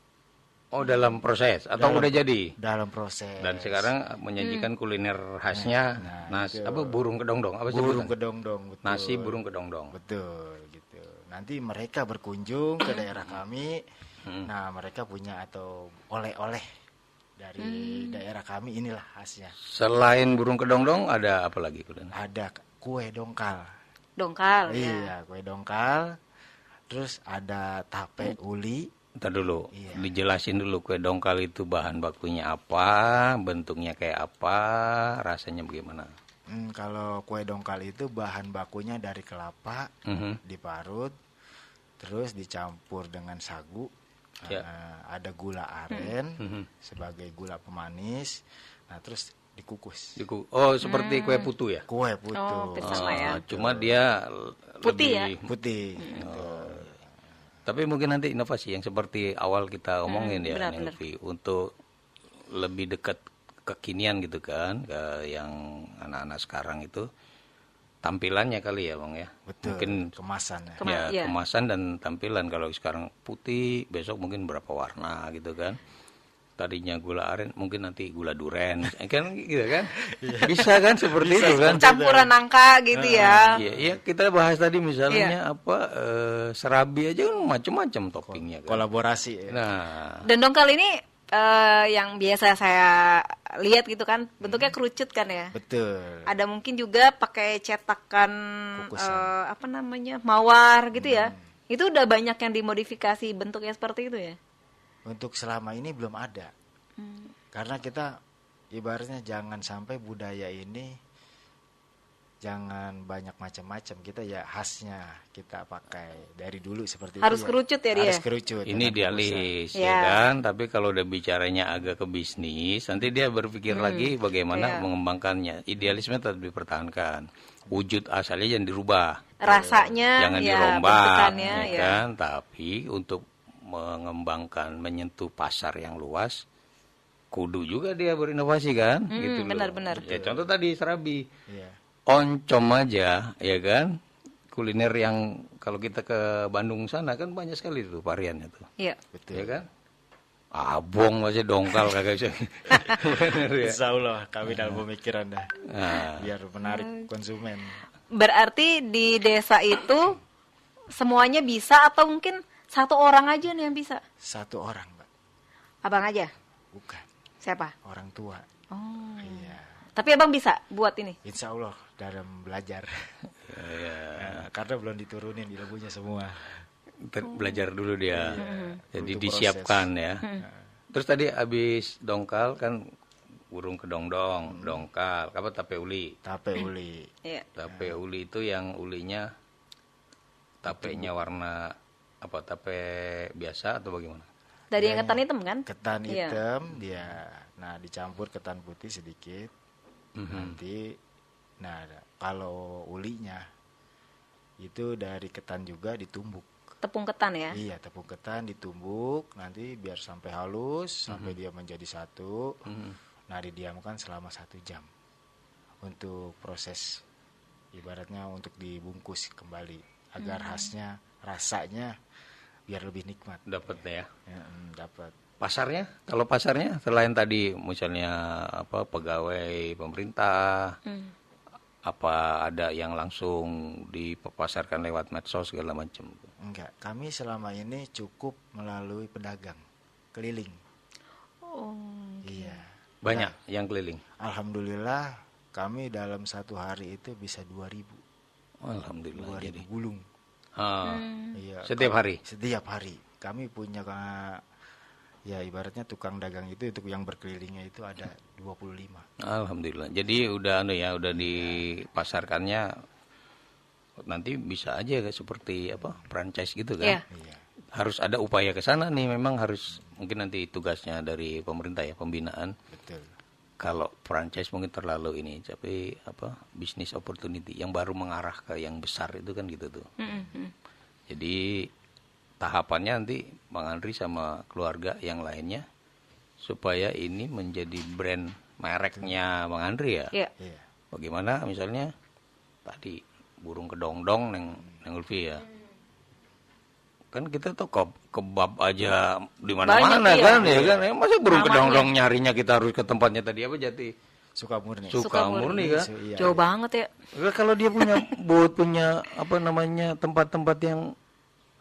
Oh, dalam proses atau udah jadi? Dalam proses. Dan sekarang menyajikan kuliner khasnya, apa burung kedongdong? Apa Burung sebutan? kedongdong, betul. Nasi burung kedongdong. Betul, gitu. Nanti mereka berkunjung ke daerah kami. Nah, mereka punya atau oleh-oleh dari daerah kami, inilah khasnya. Selain burung kedongdong ada apa lagi kuliner? Ada kue dongkal. Dongkal ya. Iya, kue dongkal. Terus ada tape uli. Ntar dulu, Iya. dijelasin dulu kue dongkal itu bahan bakunya apa, bentuknya kayak apa, rasanya bagaimana? Kalau kue dongkal itu bahan bakunya dari kelapa, diparut, terus dicampur dengan sagu. Ya. Ada gula aren sebagai gula pemanis. Nah, terus dikukus. Oh, seperti kue putu ya? Kue putu. Oh, hampir sama ya. Cuma dia Putih lebih Putih. Tapi mungkin nanti inovasi yang seperti awal kita omongin ya, benar, Nelvi, untuk lebih dekat kekinian gitu kan, ke yang anak-anak sekarang itu tampilannya kali ya, Bang ya. Betul. Mungkin Kemasan ya. Iya. kemasan dan tampilan. Kalau sekarang putih, besok mungkin berapa warna gitu kan. Tadinya gula aren, mungkin nanti gula duren, kan gitu kan? Bisa kan seperti itu kan? Campuran nangka gitu ya. Iya, kita bahas tadi misalnya serabi aja kan macam-macam toppingnya kan. Kolaborasi ya. Nah, Dan dongkal ini yang biasa saya lihat gitu kan, bentuknya kerucut kan ya. Betul. Ada mungkin juga pakai cetakan mawar gitu ya. Itu udah banyak yang dimodifikasi bentuknya seperti itu ya. Untuk selama ini belum ada. Karena kita ibaratnya jangan sampai budaya ini jangan banyak macam-macam. Kita ya khasnya kita pakai dari dulu seperti Harus itu. kerucut ya dia? Harus kerucut. ini dengan dialis Ya. ya kan, tapi kalau udah bicaranya agak ke bisnis, nanti dia berpikir lagi bagaimana mengembangkannya. Idealisme tetap dipertahankan. Wujud asalnya jangan dirubah. Rasanya Jangan ya, dirombak, bentukannya ya kan? Tapi untuk mengembangkan, menyentuh pasar yang luas, kudu juga dia berinovasi kan, gitu loh. benar-benar. Ya contoh tadi serabi, Iya. oncom aja, ya kan, kuliner yang kalau kita ke Bandung sana kan banyak sekali tuh variannya tuh, Iya. Betul. ya kan? Abong aja dongkal kagak bisa. Bener ya? Insya Allah kami dalam pemikiran dah. Nah, Biar menarik konsumen. Berarti di desa itu semuanya bisa atau mungkin satu orang aja nih yang bisa? Satu orang, Mbak. Abang aja? Bukan. Siapa? Orang tua. Oh. Iya. Tapi abang bisa buat ini? Insya Allah dalam belajar. Nah, karena belum diturunin ilmunya semua. belajar dulu dia, jadi Butuh disiapkan ya. Terus tadi habis dongkal kan burung kedongdong, dongkal, apa tape uli. Tape uli. Iya. Tape uli itu yang ulinya tapenya warna apa, tape biasa atau bagaimana? Dari yang ketan hitam kan? Ketan Iya. hitam dia. Nah, dicampur ketan putih sedikit. Nanti kalau ulinya itu dari ketan juga ditumbuk. Tepung ketan ya? Iya, tepung ketan ditumbuk nanti biar sampai halus, sampai dia menjadi satu. Nah, didiamkan selama 1 jam untuk proses, ibaratnya untuk dibungkus kembali agar khasnya, rasanya biar lebih nikmat. Dapat ya. Dapat. Pasarnya, kalau pasarnya selain tadi misalnya apa pegawai pemerintah, apa ada yang langsung dipasarkan lewat medsos segala macam? Enggak, kami selama ini cukup melalui pedagang keliling. Oh. Iya. Banyak yang keliling. Alhamdulillah kami dalam 1 hari itu bisa 2.000 Alhamdulillah. Jadi gulung. Iya. setiap hari. Setiap hari. Kami punya ya ibaratnya tukang dagang itu untuk yang berkelilingnya itu ada 25. Alhamdulillah. Jadi udah udah dipasarkannya nanti bisa aja seperti apa franchise gitu Iya. kan. Harus ada upaya ke sana nih, memang harus mungkin nanti tugasnya dari pemerintah ya, pembinaan. Betul. Kalau franchise mungkin terlalu ini, tapi apa bisnis opportunity yang baru mengarah ke yang besar itu kan gitu tuh. Jadi tahapannya nanti Bang Andri sama keluarga yang lainnya supaya ini menjadi brand mereknya Bang Andri ya. Iya. Iya. Bagaimana misalnya tadi burung kedongdong neng Ulfi ya. Kan kita tuh kebab aja di mana-mana Banyak, iya. kan ya kan. Masa burung Namanya. kedongdong nyarinya kita harus ke tempatnya tadi apa Jati? Sukamurni. Sukmurni kan. Iya. Jauh banget ya. Kalau dia punya punya apa namanya tempat-tempat yang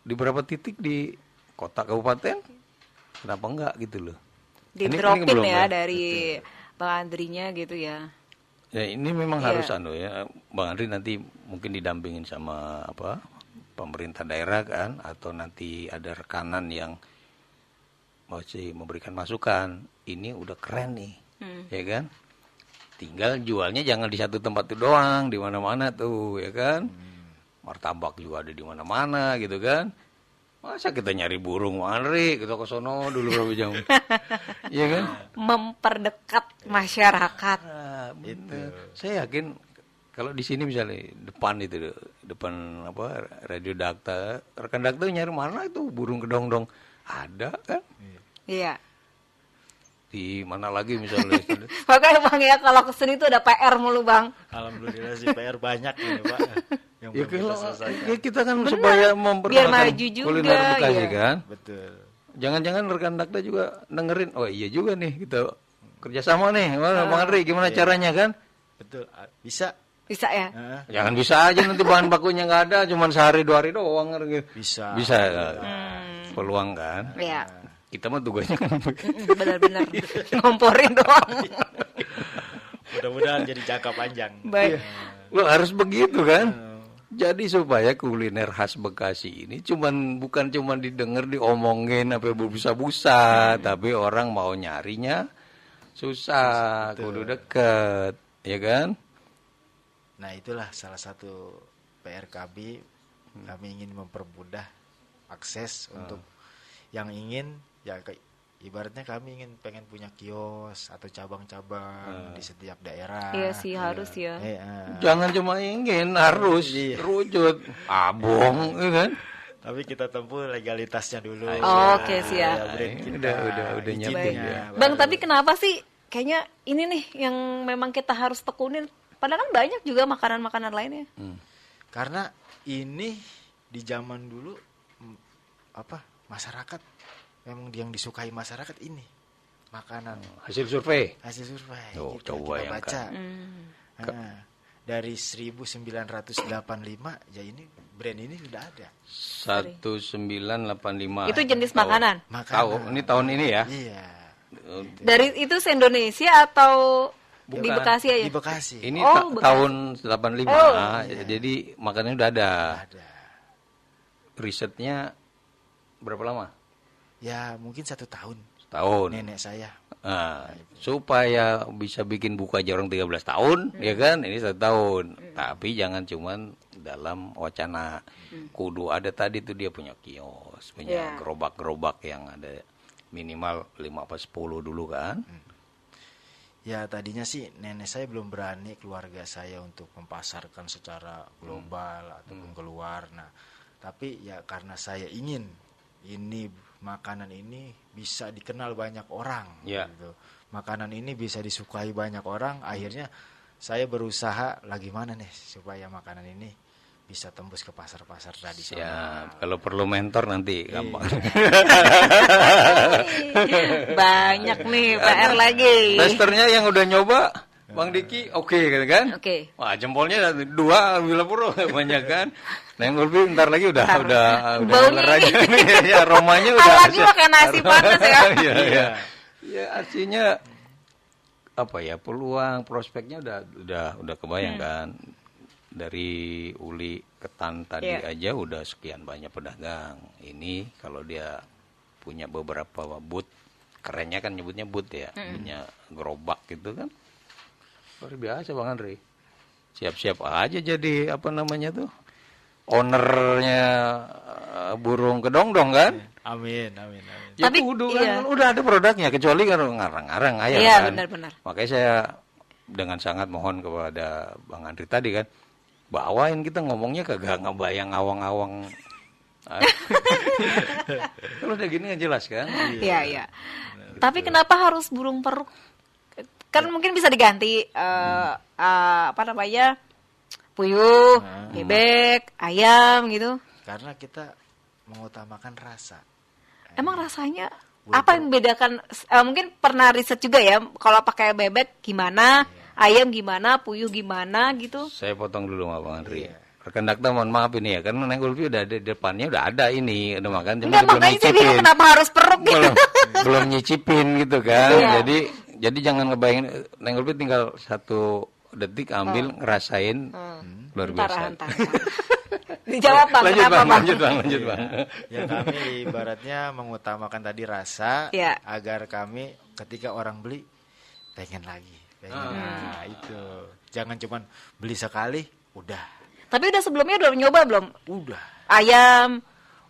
di beberapa titik di kota kabupaten, kenapa enggak gitu loh? Di Ini dropin belum ya ya? dari Bang Andrinya gitu ya. Ya ini memang Iya. harus ya, Bang Andri nanti mungkin didampingin sama apa pemerintah daerah kan, atau nanti ada rekanan yang masih memberikan masukan. Ini udah keren nih, ya kan? Tinggal jualnya jangan di satu tempat itu doang, di mana-mana tuh, ya kan? Martabak juga ada di mana-mana gitu kan? Masa kita nyari burung Bang Andri, kita ke sono dulu berapa jam? Iya kan? Memperdekat masyarakat. Nah, bener. Saya yakin kalau di sini misalnya depan apa radio Dakta, rekan Dakta nyari mana itu burung kedongdong, ada kan? Iya. Di mana lagi misalnya? Makanya Bang ya kalau kesini tuh ada PR mulu Bang. Alhamdulillah sih PR banyak ini Pak. Yang Ya, belum kita kalau, selesaikan. ya kita kan supaya Biar memperkenalkan maju juga, kuliner Bekasi iya. kan. Betul. Jangan-jangan rekan Dakta juga dengerin, oh iya juga nih kita kerjasama nih, Bang Andri gimana caranya kan? Betul. Bisa. Bisa ya? Hah? Jangan bisa aja nanti bahan bakunya nggak ada, cuma sehari 2 hari doang gitu. Bisa. Bisa peluang kan? Iya. Kita mah tugasnya kan Benar-benar ngomporin doang. Mudah-mudahan jadi jangka panjang. Baik. lo harus begitu kan? Jadi supaya kuliner khas Bekasi ini bukan cuman didengar diomongin apa berbusa-busa, tapi orang mau nyarinya susah, kudu deket, ya kan? Nah, itulah salah satu PR kami. Kami ingin mempermudah akses untuk yang ingin ya ibaratnya kami pengen punya kios atau cabang-cabang di setiap daerah. Iya sih harus ya. Jangan cuma ingin, harus rujut, abong, ya kan? Tapi kita tempuh legalitasnya dulu. Oke, siap. Ya, brand Ini kita, udah izinnya, nyiapin ya. baru. Bang, tapi kenapa sih kayaknya ini nih yang memang kita harus tekunin? Padahal kan banyak juga makanan-makanan lainnya. Karena ini di zaman dulu masyarakat memang yang disukai masyarakat ini makanan Hasil survei. hasil survei Oh, gitu, coba kita baca. bayangkan. Dari 1985 ya ini brand ini sudah ada. 1985. Itu jenis makanan? Tahu, ini tahun ini ya. Iya. Dari itu se-Indonesia atau di Bukan. Bekasi aja? Di Bekasi. Ini Bekasi. tahun 85. Jadi makanannya udah ada. Ada. Risetnya berapa lama? Ya mungkin 1 tahun. Tahun. Nenek saya. Nah, supaya bisa bikin buku aja orang 13 tahun, ya kan? Ini 1 tahun. Tapi jangan cuman dalam wacana. Kudu ada tadi tuh dia punya kios, punya gerobak-gerobak yang ada minimal 5 apa 10 dulu kan? Ya tadinya sih nenek saya belum berani keluarga saya untuk mempasarkan secara global ataupun keluar. Nah, tapi ya karena saya ingin ini makanan ini bisa dikenal banyak orang, gitu. Makanan ini bisa disukai banyak orang. Akhirnya saya berusaha lagi mana nih supaya makanan ini bisa tembus ke pasar-pasar tradisional. Siap. Kalau perlu mentor nanti gampang. Banyak nih PR lagi. Testernya yang udah nyoba, Bang Diki, oke gitu kan? Oke. Wah, jempolnya 2 bila puro banyak kan? Neng Ulfi ntar lagi udah Baunya lagi ya, aromanya udah. Apalagi pakai nasi panas ya. Iya, iya. Ya artinya apa ya? Peluang prospeknya udah kebayang kan. Dari uli ketan tadi aja udah sekian banyak pedagang. Ini kalau dia punya beberapa booth, kerennya kan nyebutnya booth ya, punya gerobak gitu kan. Luar biasa Bang Andri. Siap-siap aja jadi apa namanya tuh? ownernya burung kedongdong kan. Amin, amin, amin. Ya Tapi, kudu iya. kan udah ada produknya, kecuali kalau ngarang-ngarang ayam Iya, kan. benar-benar. Makanya saya dengan sangat mohon kepada Bang Andri tadi kan, bawain, kita ngomongnya kagak ngebayang awang-awang. Kalau udah gini kan jelas kan. Iya, iya. Tapi kenapa harus burung peruk? Kan mungkin bisa diganti apa namanya? Puyuh, bebek, ayam gitu. Karena kita mengutamakan rasa. Emang rasanya apa yang membedakan? Mungkin pernah riset juga ya, kalau pakai bebek gimana, ayam gimana, puyuh gimana gitu. Saya potong dulu sama Bang Andri. Iya. Rekan Dakta mohon maaf ini ya, karena Neng Ulfi udah ada di depannya, udah ada ini, udah makan, cuma Enggak, belum makanya saya bingung nyicipin. kenapa harus peruk gitu. Belum nyicipin gitu kan. Iya. Jadi jangan ngebayangin, Neng Ulfi tinggal 1 detik ambil ngerasain luar Bentar, biasa. bentar. Dijawab Bang, Lanjut kenapa Bang, Bang? lanjut Bang. Ya kami ibaratnya mengutamakan tadi rasa Iya. agar kami ketika orang beli pengen lagi. Nah, itu. Jangan cuman beli sekali udah. Tapi udah sebelumnya udah nyoba belum? Udah. Ayam.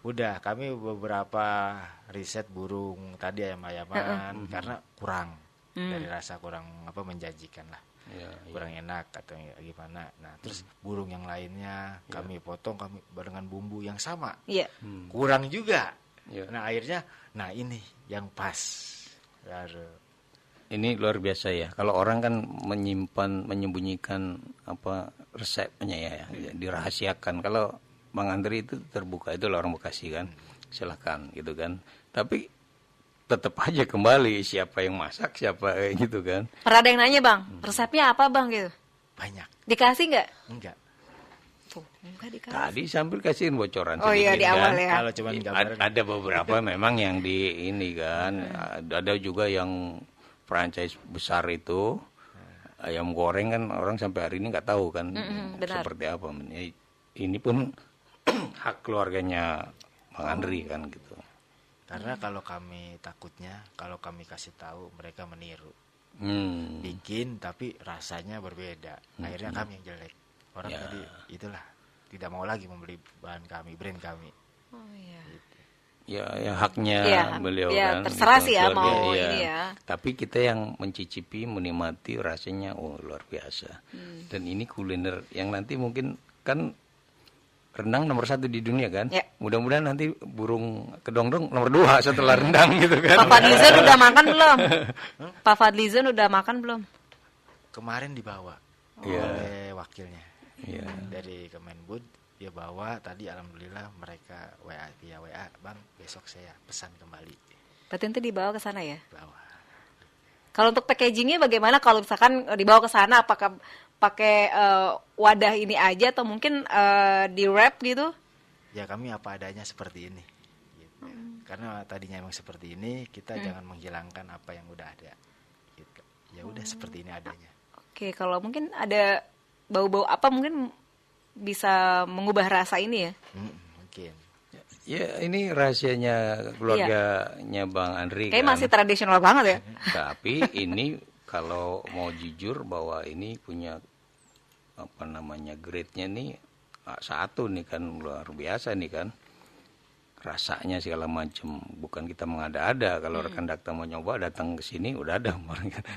Udah, kami beberapa riset burung tadi ayam-ayaman karena kurang dari rasa kurang menjanjikan lah. Iya, Kurang enak atau gimana. Nah, terus burung yang lainnya kami potong kami dengan bumbu yang sama. Iya. Kurang juga. Iya. Nah, akhirnya ini yang pas. Baru. Ini luar biasa ya. Kalau orang kan menyembunyikan resepnya ya, dirahasiakan. Kalau Bang Andri itu terbuka, itu orang Bekasi kan, silakan gitu kan. Tapi tetap aja kembali siapa yang masak, siapa gitu kan. Pernah ada yang nanya Bang, resepnya apa Bang gitu? Banyak. Dikasih nggak? Enggak. Tuh, enggak dikasih. Tadi sambil kasihin bocoran. Oh iya, sedikit di awal kan. ya. Kalau cuman gambaran Ada beberapa memang yang di ini kan, ada juga yang franchise besar itu ayam goreng kan, orang sampai hari ini nggak tahu kan benar. seperti apa. Ini pun hak keluarganya Bang Andri kan gitu. karena kalau kami takutnya kalau kami kasih tahu mereka meniru. Hmm. Bikin tapi rasanya berbeda. Akhirnya kami yang jelek. Orang tadi itulah tidak mau lagi membeli bahan kami, brand kami. Oh iya. Ya haknya Iya, beliau ya, kan. terserah gitu, sih ya keluarga, mau iya. ini ya. Tapi kita yang mencicipi, menikmati rasanya luar biasa. Dan ini kuliner yang nanti mungkin kan rendang nomor 1 di dunia kan. Ya. Mudah-mudahan nanti burung kedongdong nomor 2 setelah rendang gitu kan. Pak Fadlizon udah makan belum? Pak Fadlizon udah makan belum? Kemarin dibawa Iya. oleh wakilnya. Iya. Dari Kemenbud dia bawa tadi alhamdulillah mereka via WA, Bang, besok saya pesan kembali. Berarti nanti dibawa ke sana ya? Bawa. Kalau untuk packagingnya bagaimana? Kalau misalkan dibawa ke sana, apakah pakai wadah ini aja atau mungkin di wrap gitu? Ya kami apa adanya seperti ini. Gitu. Karena tadinya emang seperti ini, kita jangan menghilangkan apa yang udah ada. Gitu. Ya udah seperti ini adanya. Oke, kalau mungkin ada bau-bau apa mungkin bisa mengubah rasa ini ya? Mungkin. Ya ini rahasianya keluarganya Bang Andri Kayaknya kan. masih tradisional banget ya. Tapi ini kalau mau jujur bahwa ini punya grade-nya nih A1 nih kan, luar biasa nih kan. Rasanya segala macam, bukan kita mengada-ada. Kalau rekan Dakta mau nyoba datang ke sini udah ada.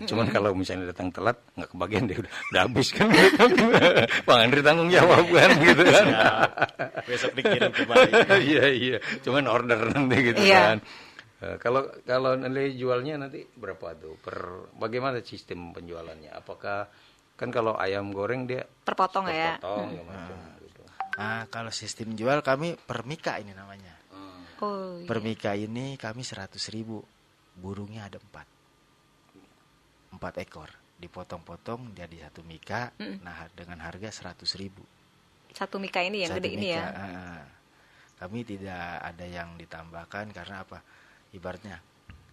Cuman kalau misalnya datang telat nggak kebagian deh, udah habis kan. Bang Andri tanggung jawab kan gitu kan. Besok dikirim kembali. Iya. Cuman order nanti gitu Iya. kan. Kalau nilai jualnya nanti berapa tuh? Bagaimana sistem penjualannya? Apakah kan kalau ayam goreng dia Terpotong ya. potong macam gitu. Nah, kalau sistem jual kami per mika ini namanya. Oh, iya. Per mika ini kami 100.000. Burungnya ada 4 ekor. Dipotong-potong jadi 1 mika. Nah, dengan harga 100.000. Satu mika ini yang 1 gede ini ya. Kami tidak ada yang ditambahkan karena apa? Ibaratnya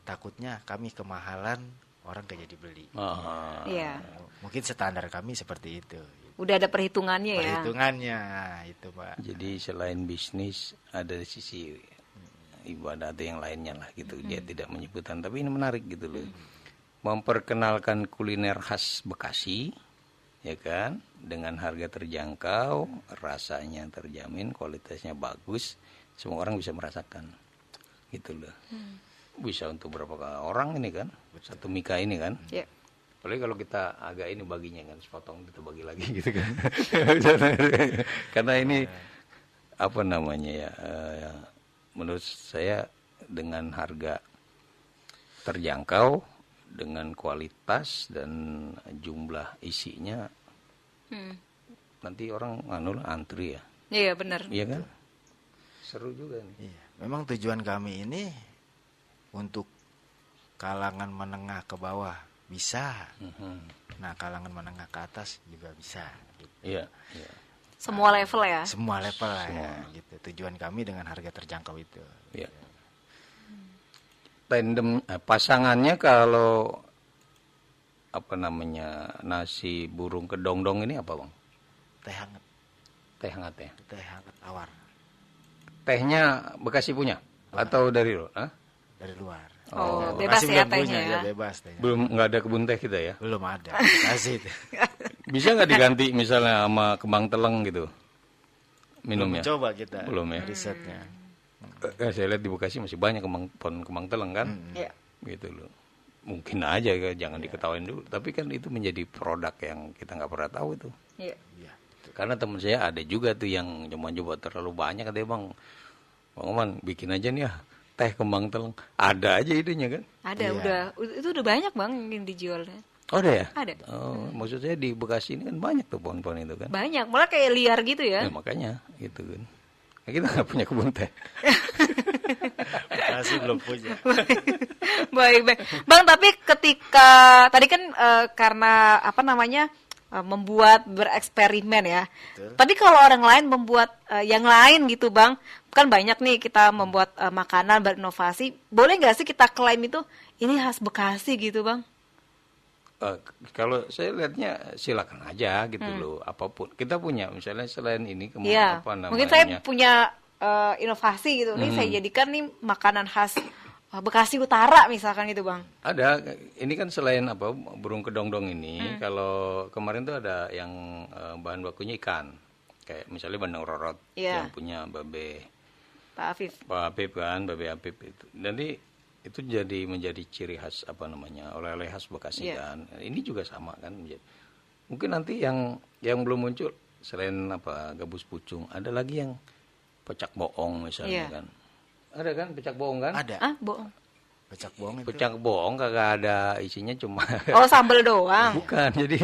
takutnya kami kemahalan orang gak jadi beli. Iya. Mungkin standar kami seperti itu. Udah ada perhitungannya ya. Perhitungannya itu, Pak. Jadi selain bisnis ada sisi ibadah atau yang lainnya lah gitu. Dia tidak menyebutkan, tapi ini menarik gitu loh. Memperkenalkan kuliner khas Bekasi ya kan, dengan harga terjangkau, rasanya terjamin, kualitasnya bagus, semua orang bisa merasakan, gitu loh. Bisa untuk berapa orang ini kan, satu mika ini kan. Ya. Apalagi kalau kita agak ini baginya kan, sepotong kita bagi lagi gitu kan. Karena ini apa namanya ya, menurut saya dengan harga terjangkau, dengan kualitas dan jumlah isinya, nanti orang antri ya. Iya benar. Iya kan? Seru juga nih. Iya, memang tujuan kami ini untuk kalangan menengah ke bawah bisa. Nah, kalangan menengah ke atas juga bisa. Gitu. Iya, iya. Semua level ya. Semua level lah ya, gitu. Tujuan kami dengan harga terjangkau itu. Iya. Tandem pasangannya kalau apa namanya nasi burung kedongdong ini apa bang? Teh hangat, Teh hangat ya. teh hangat tawar Tehnya Bekasi punya atau dari lo? Hah? dari luar. Oh, bebas Bekasi ya belum punya, tehnya ya? bebas tehnya. Belum, nggak ada kebun teh kita ya? Belum ada. Kasih itu. Bisa nggak diganti misalnya sama kembang teleng gitu minumnya? Coba kita Belum ya? risetnya. Saya lihat di Bekasi masih banyak pohon kembang teleng kan, Iya. gitu loh. Mungkin aja jangan diketawain dulu. Tapi kan itu menjadi produk yang kita nggak pernah tahu itu. Iya. Iya. Karena teman saya ada juga tuh yang coba terlalu banyak, katanya bang Oman bikin aja nih ya teh kembang teleng. Ada aja idenya kan? Ada Iya. itu udah banyak bang yang dijualnya. Oh, ada ya? Ada. Oh, maksud saya di Bekasi ini kan banyak tuh pohon-pohon itu kan. Banyak, malah kayak liar gitu ya. Ya, makanya gitu kan. Nah, kita nggak punya kebun teh. Bekasi belum punya. Baik. Bang, tapi ketika tadi kan karena apa namanya membuat bereksperimen ya. Betul. Tapi kalau orang lain membuat yang lain gitu, Bang, kan banyak nih kita membuat makanan berinovasi. Boleh nggak sih kita klaim itu ini khas Bekasi gitu, Bang? Kalau saya lihatnya silakan aja gitu loh, apapun kita punya misalnya selain ini Iya. apa namanya, Mungkin saya punya inovasi gitu. Nih saya jadikan nih makanan khas Bekasi Utara misalkan gitu, Bang. ada ini kan selain apa burung kedongdong ini, kalau kemarin tuh ada yang bahan bakunya ikan, kayak misalnya bandeng rorot Iya. yang punya Babe Pak Afif. Pak Apip kan, Babe Apip itu. Jadi itu menjadi ciri khas apa namanya oleh-oleh khas Bekasi Iya. kan. Ini juga sama kan. Mungkin nanti yang belum muncul selain apa gabus pucung, ada lagi yang pecak bohong misalnya Iya. kan. Ada kan pecak bohong kan? Ada. Ah, bohong. Pecak bohong itu. Pecak bohong kagak ada isinya cuma Oh, sambal doang. bukan. Jadi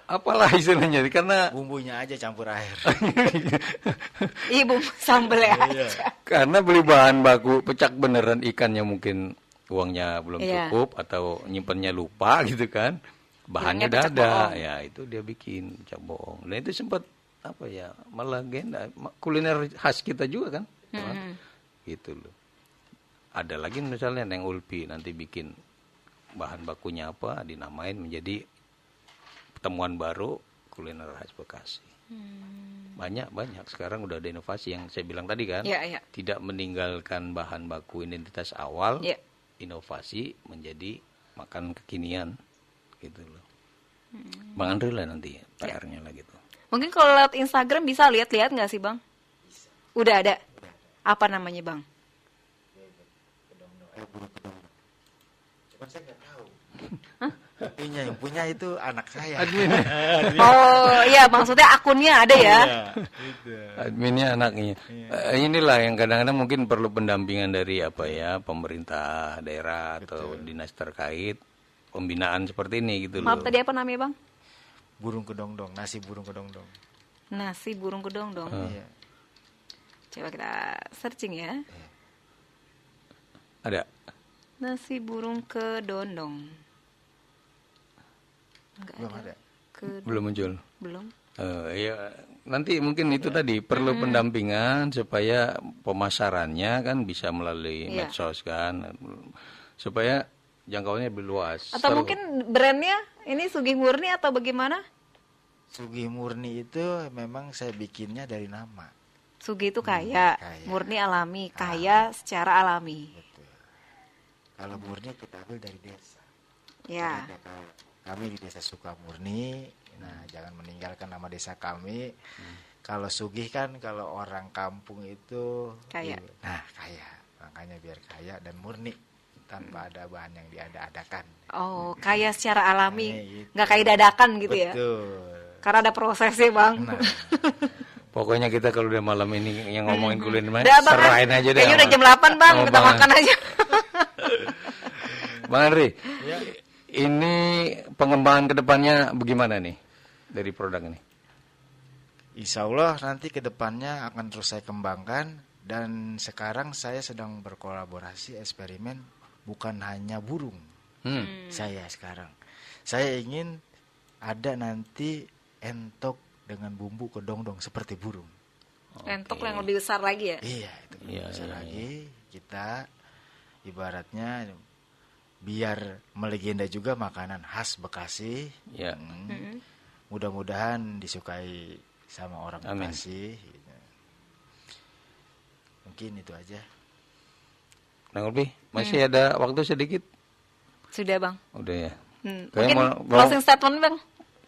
apalah istilahnya karena Bumbunya aja campur air. Ibu sambal ya. Iya. karena beli bahan baku pecak beneran ikannya mungkin uangnya belum Iya. cukup atau nyimpennya lupa gitu kan. Bahannya Bilangnya udah pecak ada. bohong. Ya itu dia bikin pecak bohong. Dan itu sempat apa ya melegenda kuliner khas kita juga kan. Gitu loh. Ada lagi misalnya Neng Ulpi nanti bikin bahan bakunya apa dinamain menjadi temuan baru kuliner khas Bekasi. Banyak sekarang udah ada inovasi yang saya bilang tadi kan. Iya, iya. Tidak meninggalkan bahan baku identitas awal, Iya. inovasi menjadi makan kekinian gitu loh. Bang Andre lah nanti PR-nya lah gitu. Mungkin kalau lewat Instagram bisa lihat-lihat nggak sih, Bang? Udah ada. Apa namanya, Bang? Cuman saya nggak tahu. Yang punya itu anak saya. Oh, iya, maksudnya akunnya ada ya. Iya, gitu. Adminnya anaknya. Inilah yang kadang-kadang mungkin perlu pendampingan dari apa ya pemerintah daerah atau dinas terkait pembinaan seperti ini gitu Maaf, loh. tadi apa namanya, Bang? Burung kedongdong, nasi burung kedongdong. Nasi burung kedongdong. Iya. Coba kita searching ya. Ada. Nasi burung kedondong. Enggak Belum ada. Belum muncul. Belum. Ya nanti mungkin itu tadi perlu pendampingan supaya pemasarannya kan bisa melalui Iya. medsos kan supaya jangkauannya lebih luas. Atau mungkin brandnya ini Sugih Murni atau bagaimana? Sugih Murni itu memang saya bikinnya dari nama. Sugih itu kaya, kaya. Murni alami, kaya secara alami. Betul. Kalau Murni kita ambil dari desa. Ya. Kami di desa Sukamurni, Nah, jangan meninggalkan nama desa kami. Kalau sugih kan kalau orang kampung itu Kaya. Nah, kaya. Makanya biar kaya dan murni tanpa ada bahan yang diada-adakan. Oh, kaya secara alami, Gitu. nggak kayak dadakan gitu ya? Betul. Karena ada prosesnya, Bang. Nah, Pokoknya kita kalau udah malam ini yang ngomongin kuliner, Udah, Bang, serahin aja deh. kayaknya udah sama- jam 8, Bang. sama Kita Bang makan aja. Bang Andri, ya, ini pengembangan kedepannya bagaimana nih dari produk ini? insya Allah nanti ke depannya akan terus saya kembangkan. Dan sekarang saya sedang berkolaborasi eksperimen bukan hanya burung. Saya sekarang. Saya ingin ada nanti entok dengan bumbu kedongdong seperti burung. Entok yang lebih besar lagi ya? Iya, itu lebih Iya, besar iya, lagi. Kita ibaratnya biar melegenda juga makanan khas Bekasi. Ya. Mudah-mudahan disukai sama orang Amin. Bekasi. Gitu. Mungkin itu aja. Kurang lebih masih ada waktu sedikit. Sudah, Bang. Udah ya. Mungkin Kayak closing statement, Bang.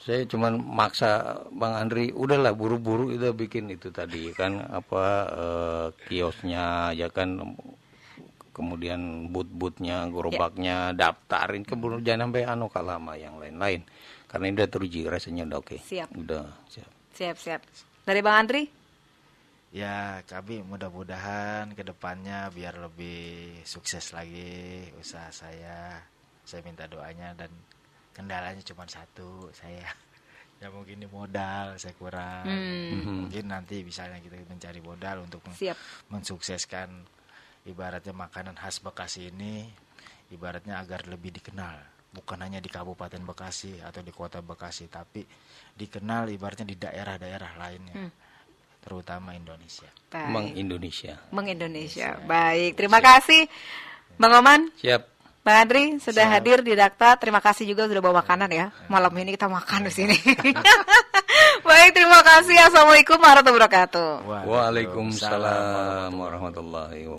Saya cuman maksa Bang Andri, udahlah buru-buru udah bikin itu tadi kan kiosnya ya kan, kemudian but-butnya, gerobaknya, daftarin keburu jangan sampai kalama yang lain-lain. Karena ini udah teruji rasanya udah oke. Siap. Udah siap. Siap. Dari Bang Andri? Ya, kami mudah-mudahan ke depannya biar lebih sukses lagi usaha saya. Saya minta doanya dan kendalanya cuma satu, saya ya mungkin di modal saya kurang. Mungkin nanti misalnya kita mencari modal untuk Siap. mensukseskan ibaratnya makanan khas Bekasi ini, ibaratnya agar lebih dikenal. Bukan hanya di Kabupaten Bekasi atau di Kota Bekasi, tapi dikenal ibaratnya di daerah-daerah lainnya. Terutama Indonesia. Bang Indonesia. Bang Indonesia. Baik, terima kasih Bang Oman. Siap. Bang Andri sudah hadir di Dakta. Terima kasih juga sudah bawa makanan ya. Malam ini kita makan di sini. Baik, terima kasih. Assalamualaikum warahmatullahi wabarakatuh. Waalaikumsalam warahmatullahi wabarakatuh.